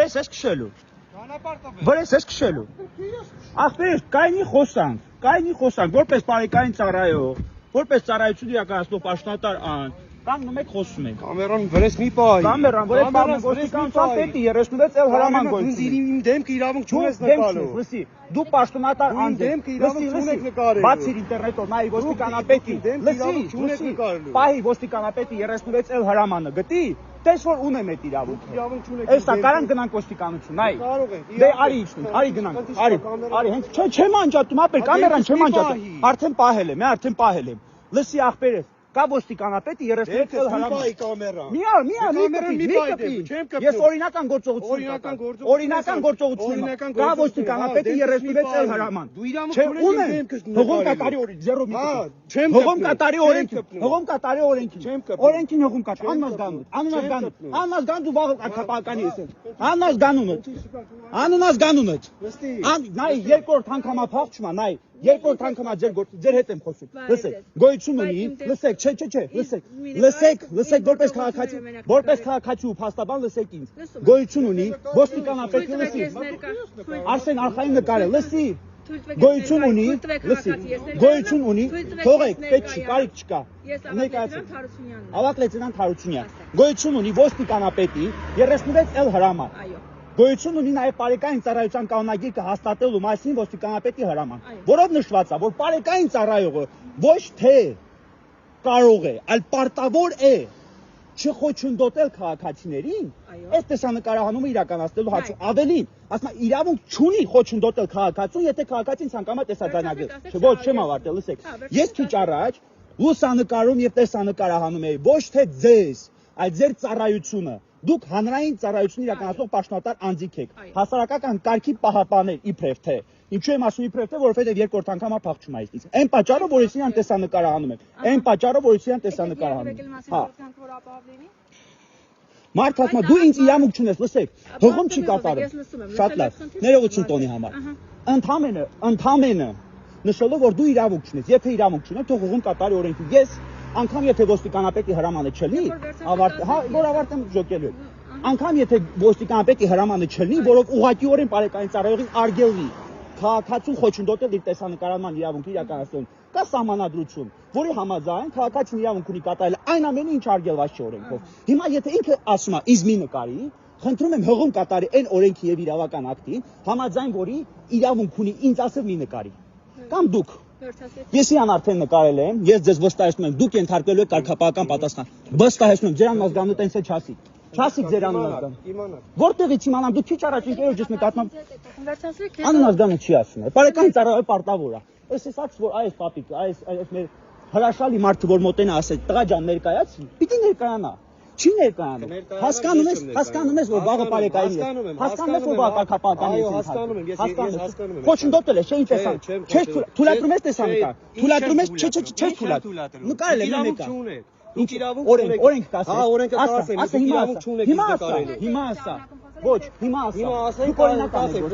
Վրես ես քշելու։ Վրես ես քշելու։ Ախպեր, կայնի խոսանք, որպես բարեկային ծառայող, որպես ծառայություն իրականացնող պաշտոնատար ան, կանգնում եք խոսում եք։ Կամերան վրես մի պահի։ Կամերան վրես պահում ոստիկանության պետի 36 էլ հրաման գոյություն։ Իմ դեմքը իրավունք չունես նկարելու։ Լսի, դու պաշտոնատար անձ ես։ Դեմքը իրավունք չունեք նկարելու։ Բացիր ինտերնետով նայ ոստիկանապետի։ Լսի, պահի ոստիկանապետի 36 էլ հրամանը գտի, տես որ ունեմ այդ իրավունքը։ Էստա կարան գնանք ոստիկանություն, նայ։ Դե արի իջնենք, արի գնանք, արի, հենց չեմ անջատում, ապեր կամերան չեմ անջատում։ Արդեն պահել եմ։ Լսի աղբերես, կա ոստիկանապետի 36 էլ հրաման։ Մի կպի։ Ես օրինական գործողություն եմ։ Կա ոստիկանապետի 36 էլ հրաման։ Չէ, ունեմ։ Հողում կատարի օրենքին, զերո մի կպի։ Հողում կատարի օրենքին։ Օրենքին հողում կատարի։ Աննազգան դու վաղ կապականի ես։ Աննազգանունդ։ Նայ երկրորդ անգամա փախչում, նայ երկրորդ անգամա ձեր հետ եմ խոսում։ Լսեք, գոյություն ունի, լսեք, լսեք, որպես քաղաքացի ու փաստաբան լսեք ինձ։ Գոյություն ունի, ոստիկանապետի լսի։ Արսեն Արխային նկարը, լսի։ Գոյություն ունի, թողեք, պետք չի, կարիք չկա։ Ավակ լեյտենանտ Հարությունյան։ Գոյություն ունի ոստիկանապետի 36 էլ հրաման։ Գոյություն ունի նաև բարեկային ծառայության կանոնագիրը հաստատելու մասին ոստիկանապետի հրաման, որով նշված է, որ բարեկային ծառայողը ոչ թե կարող է, այլ պարտավոր է չխոչընդոտել քաղաքացիներին, այս տեսանկարահանումը իրականացնելու հարցում ավելին, ասում եմ իրավունք չունի խոչընդոտել քաղաքացուն, եթե քաղաքացին ցանկանում է տեսաձայնագրել։ Ոչ, չեմ ավարտել, լսեք։ Ես քիչ առաջ լուսանկարում եւ տեսանկարահանում էի ոչ թե ձեզ, այլ ձեր ծառայությունը։ Դուք հանրային ծառայություն իրականացնող պաշտոնատար անձիկ եք, հասարակական կարգի պահապաններ իբրև թե։ Ինչու եմ ասում իբրև թե, որովհետև երկրորդ անգամա փախչում այստից։ Այն պատճառով, որ ես իրան տեսանկարահանում եմ։ Մարդ ասում է, դու ինձ իրավունք չունես, լսեք, հողում չի կատարում։ Շատ լավ, ներողություն տոնի համար։ Ընդամենը նշելով, որ դու իրավունք չունես, եթե իրավունք չունես, թող հողում կատարի օրենքին։ Ես անգամ եթե ոստիկանապետի հրամանը չլինի, որ ավարտեմ ժոկելու։ Անգամ եթե ոստիկանապետի հրամանը չլինի, որով ուղղակիորեն բարեկային ծառայողին արգելվի քաղաքացուն խոչընդոտել իր տեսանկարման իրավունքը իրականացնելուն, կա սահմանադրություն, որի համաձայն քաղաքացին իրավունք ունի կատարել այն ամենը, ինչ արգելված չէ օրենքով։ Հիմա եթե ինքը ասում է ինձ մի նկարի, խնդրում եմ հողում կատարի այն օրենքի եւ իրավական ակտին, համաձայն որի իրավունք ունի ինձ ասել մի նկարի։ Կամ դուք Ես իրան արդեն նկարել եմ, ես ձեզ վստահեցնում եմ, դուք ենթարկվելու եք կարգապահական պատասխան։ Վստահեցնում եմ, ձեր անազգանունը տենց է չասի։ Չասի ձեր անազգանունը։ Որտեղից իմանամ, դուք քիչ առաջ ինքերոջս նկատմամբ անազգանունը չի ասում։ Բարեկային ծառայողը պարտավոր է։ Այս ասած որ այս պապիկ, այս մեր հրաշալի մարդը որ մոտենա ասել, տղա ջան ներկայացի, պիտի ներկայանա։ Չի ներկայանում։ Հասկանում ես, որ վաղը բարեկային է։ Հասկանում ես, որ վաղը կարգապահական է։ Հասկանում եմ։ Խոչընդոտել ես, չէ՞ ինչ տեսան։ Չես թույլատրում ես տեսանկար։ Թույլատրում ես, չես թույլատրում։ Նկարել եմ մեկը։ Ինչ իրավունք օրենք կասես։ Հա, օրենքը կասեմ, ասա հիմա ասա։ Ոչ, հիմա ասա։ Դուք օրինական ասեք,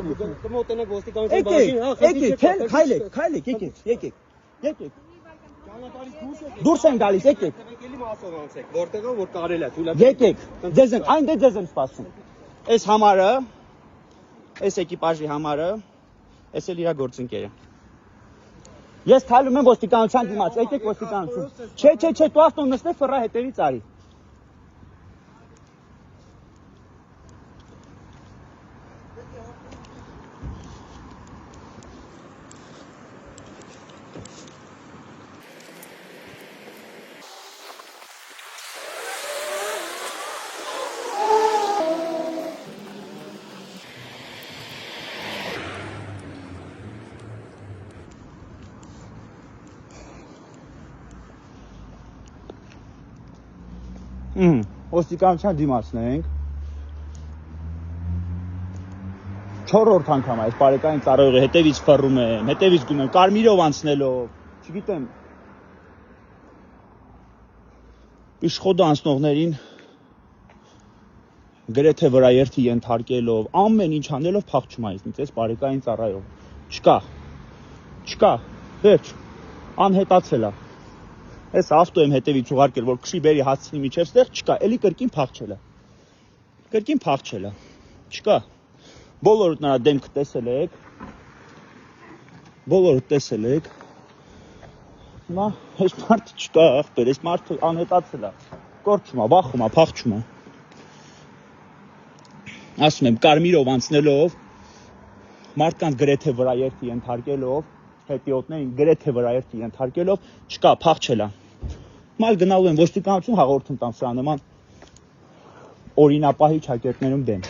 կմոտենեք ոստիկանության բաժին, քայլեք, եկեք։ Դուրս են գալիս, եկեք։ Որտեղով որ կարել է, թույլատրում։ Եկեք, ձեզ եմ սպասում։ Այս համարը, այս էկիպաժի համարը, այս էլ իր գործընկերը։ Ես քայլում եմ ոստիկանության դիմաց, եկեք ոստիկանություն։ Չէ, դու ավտոն նստես ֆռա հետևից արի։ Ոստիկանության դիմացն ենք։ 4-րդ անգամ այս բարեկային ծառայողը հետևից ֆռում է, հետևից գնում, կարմիրով անցնելով, չգիտեմ։ Իշխոդը անցնողներին գրեթե վրաերթի ենթարկելով, ամեն ինչ անելով փախչում է ինձ, այս բարեկային ծառայող։ Չկա, վերջ, անհետացել է։ Այս ավտո եմ հետևից ուղարկել, որ քշի բերի հասցնի միջև ստեղ, չկա, էլի կրկին փախչել է։ Չկա։ Բոլորդ նրա դեմքը տեսել եք։ Բոլորդ տեսել եք։ Հիմա այս մարդը չկա, ախպեր, այս մարդը անհետացել է։ Կորչում է, վախում է, փախչում է։ Ասում եմ, կարմիրով անցնելով, մարդկանց գրեթե վրաերթի ենթարկելով, հետիոտներին գրեթե վրաերթի ենթարկելով, չկա, փախչել է։ Մալ գնալու են ոստիկանություն հաղորդում տան սրա նման օրինապահի ճակերտներում դեմ։